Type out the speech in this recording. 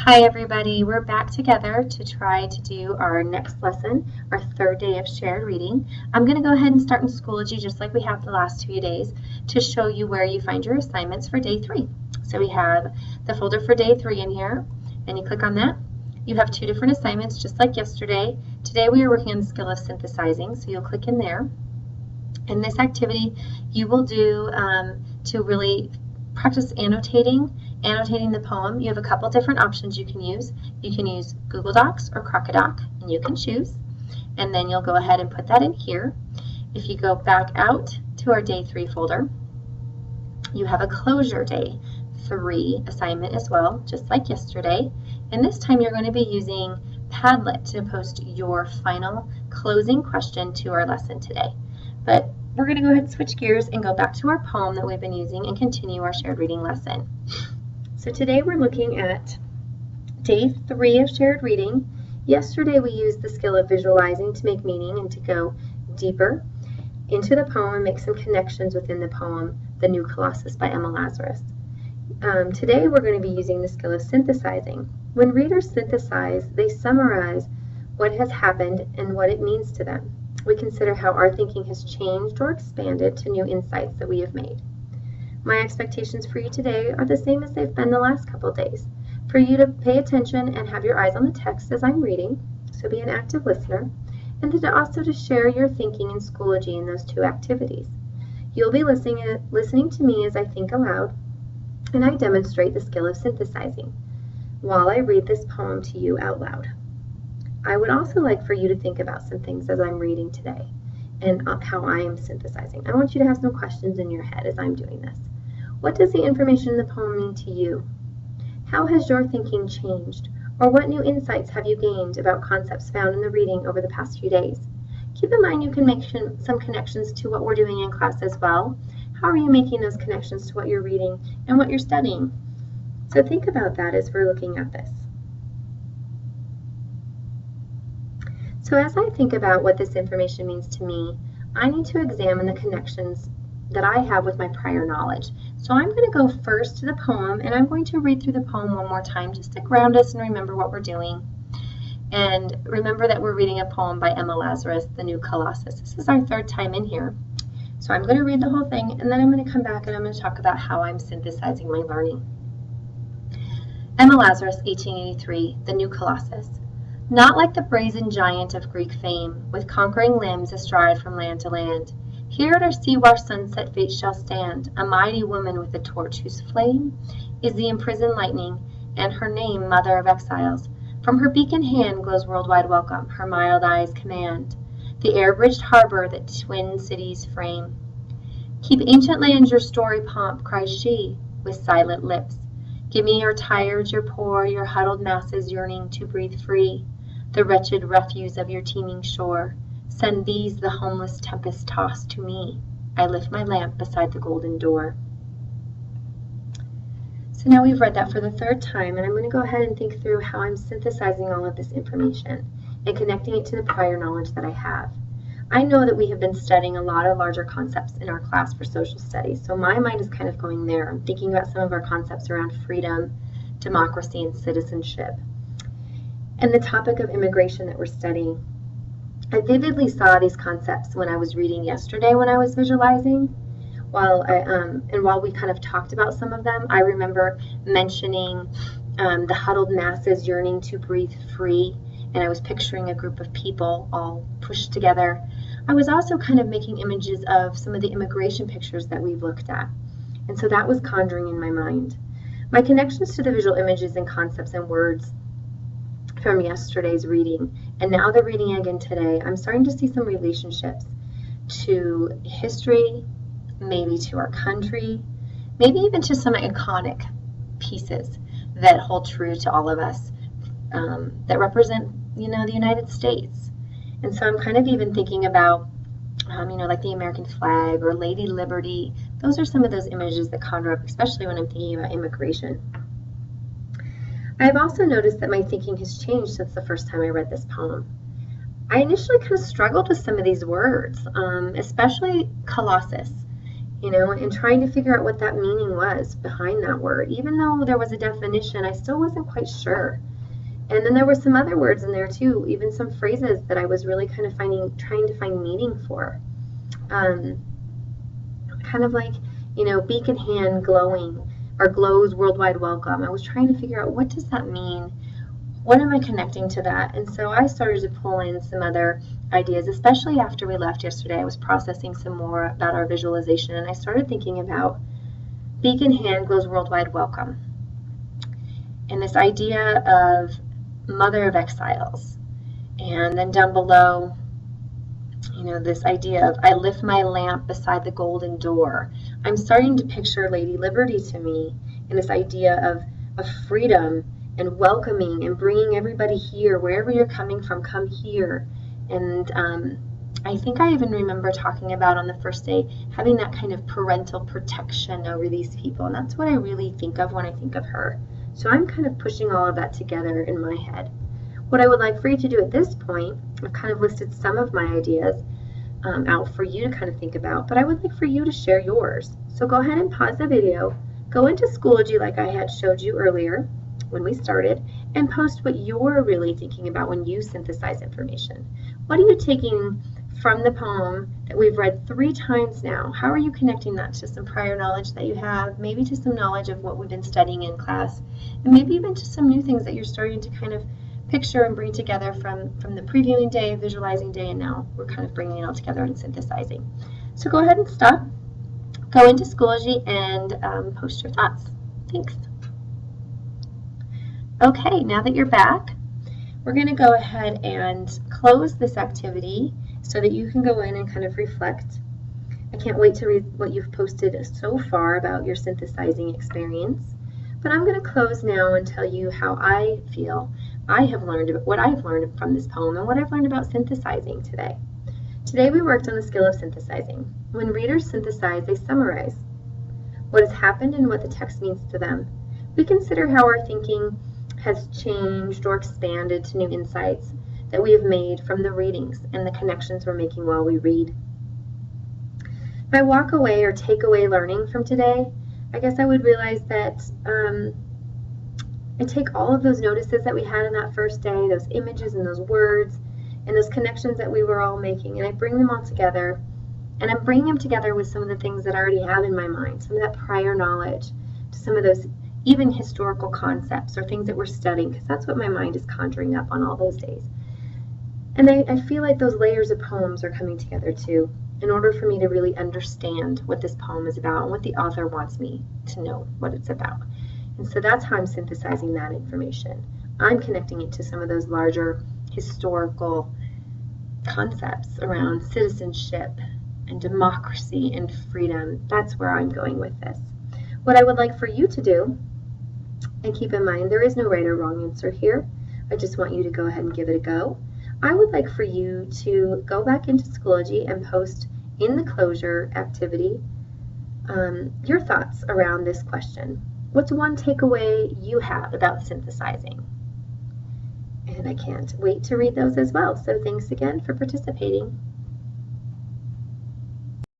Hi everybody, we're back together to try to do our next lesson, our third day of shared reading. I'm going to go ahead and start in Schoology just like we have the last few days to show you where you find your assignments for day 3. So we have the folder for day 3 in here, and you click on that. You have 2 different assignments just like yesterday. Today we are working on the skill of synthesizing, so you'll click in there. In this activity you will do to really practice annotating the poem. You have a couple different options you can use. You can use Google Docs or Crocodoc, and you can choose. And then you'll go ahead and put that in here. If you go back out to our day 3 folder, you have a closure day 3 assignment as well, just like yesterday. And this time you're going to be using Padlet to post your final closing question to our lesson today. But we're going to go ahead and switch gears and go back to our poem that we've been using and continue our shared reading lesson. So today we're looking at day 3 of shared reading. Yesterday we used the skill of visualizing to make meaning and to go deeper into the poem and make some connections within the poem, The New Colossus by Emma Lazarus. Today we're going to be using the skill of synthesizing. When readers synthesize, they summarize what has happened and what it means to them. We consider how our thinking has changed or expanded to new insights that we have made. My expectations for you today are the same as they've been the last couple days. For you to pay attention and have your eyes on the text as I'm reading, so be an active listener, and then also to share your thinking in Schoology in those 2 activities. You'll be listening to me as I think aloud, and I demonstrate the skill of synthesizing while I read this poem to you out loud. I would also like for you to think about some things as I'm reading today and how I am synthesizing. I want you to have some questions in your head as I'm doing this. What does the information in the poem mean to you? How has your thinking changed? Or what new insights have you gained about concepts found in the reading over the past few days? Keep in mind you can make some connections to what we're doing in class as well. How are you making those connections to what you're reading and what you're studying? So think about that as we're looking at this. So as I think about what this information means to me, I need to examine the connections that I have with my prior knowledge. So I'm going to go first to the poem, and I'm going to read through the poem one more time just to ground us and remember what we're doing. And remember that we're reading a poem by Emma Lazarus, The New Colossus. This is our 3rd time in here. So I'm going to read the whole thing, and then I'm going to come back and I'm going to talk about how I'm synthesizing my learning. Emma Lazarus, 1883, The New Colossus. Not like the brazen giant of Greek fame, with conquering limbs astride from land to land. Here at our sea-washed sunset fate shall stand, a mighty woman with a torch whose flame is the imprisoned lightning, and her name Mother of Exiles. From her beacon hand glows worldwide welcome, her mild eyes command the air-bridged harbor that twin cities frame. Keep ancient lands your story pomp, cries she, with silent lips. Give me your tired, your poor, your huddled masses yearning to breathe free. The wretched refuse of your teeming shore. Send these, the homeless tempest tossed, to me. I lift my lamp beside the golden door. So now we've read that for the 3rd time, and I'm going to go ahead and think through how I'm synthesizing all of this information and connecting it to the prior knowledge that I have. I know that we have been studying a lot of larger concepts in our class for social studies, so my mind is kind of going there. I'm thinking about some of our concepts around freedom, democracy, and citizenship. And the topic of immigration that we're studying. I vividly saw these concepts when I was reading yesterday when I was visualizing. While we kind of talked about some of them, I remember mentioning the huddled masses yearning to breathe free, and I was picturing a group of people all pushed together. I was also kind of making images of some of the immigration pictures that we've looked at, and so that was conjuring in my mind. My connections to the visual images and concepts and words from yesterday's reading, and now the reading again today, I'm starting to see some relationships to history, maybe to our country, maybe even to some iconic pieces that hold true to all of us, that represent, the United States. And so I'm kind of even thinking about, like the American flag or Lady Liberty. Those are some of those images that conjure up, especially when I'm thinking about immigration. I've also noticed that my thinking has changed since the first time I read this poem. I initially kind of struggled with some of these words, especially Colossus. and trying to figure out what that meaning was behind that word. Even though there was a definition, I still wasn't quite sure. And then there were some other words in there too, even some phrases that I was really kind of trying to find meaning for. Kind of like, beacon hand glowing, or glows worldwide welcome. I was trying to figure out, what does that mean? What am I connecting to that? And so I started to pull in some other ideas, especially after we left yesterday. I was processing some more about our visualization, and I started thinking about beacon hand glows worldwide welcome, and this idea of mother of exiles. And then down below, this idea of I lift my lamp beside the golden door. I'm starting to picture Lady Liberty to me, and this idea of freedom and welcoming and bringing everybody here, wherever you're coming from, come here. And I think I even remember talking about on the first day having that kind of parental protection over these people, and that's what I really think of when I think of her. So I'm kind of pushing all of that together in my head. What I would like for you to do at this point, I've kind of listed some of my ideas out for you to kind of think about, but I would like for you to share yours. So go ahead and pause the video, go into Schoology like I had showed you earlier when we started, and post what you're really thinking about when you synthesize information. What are you taking from the poem that we've read 3 times now? How are you connecting that to some prior knowledge that you have, maybe to some knowledge of what we've been studying in class, and maybe even to some new things that you're starting to kind of picture and bring together from the previewing day, visualizing day, and now we're kind of bringing it all together and synthesizing. So go ahead and stop, go into Schoology, and post your thoughts. Thanks. Okay, now that you're back, we're going to go ahead and close this activity so that you can go in and kind of reflect. I can't wait to read what you've posted so far about your synthesizing experience, but I'm going to close now and tell you how I feel I have learned, what I've learned from this poem, and what I've learned about synthesizing today. Today we worked on the skill of synthesizing. When readers synthesize, they summarize what has happened and what the text means to them. We consider how our thinking has changed or expanded to new insights that we have made from the readings and the connections we're making while we read. If I walk away or take away learning from today, I guess I would realize that I take all of those notices that we had in that first day, those images and those words and those connections that we were all making, and I bring them all together, and I'm bringing them together with some of the things that I already have in my mind, some of that prior knowledge, to some of those even historical concepts or things that we're studying, because that's what my mind is conjuring up on all those days. And I feel like those layers of poems are coming together too, in order for me to really understand what this poem is about and what the author wants me to know what it's about. And so that's how I'm synthesizing that information. I'm connecting it to some of those larger historical concepts around citizenship and democracy and freedom. That's where I'm going with this. What I would like for you to do, and keep in mind there is no right or wrong answer here, I just want you to go ahead and give it a go. I would like for you to go back into Schoology and post in the closure activity your thoughts around this question. What's one takeaway you have about synthesizing? And I can't wait to read those as well. So thanks again for participating.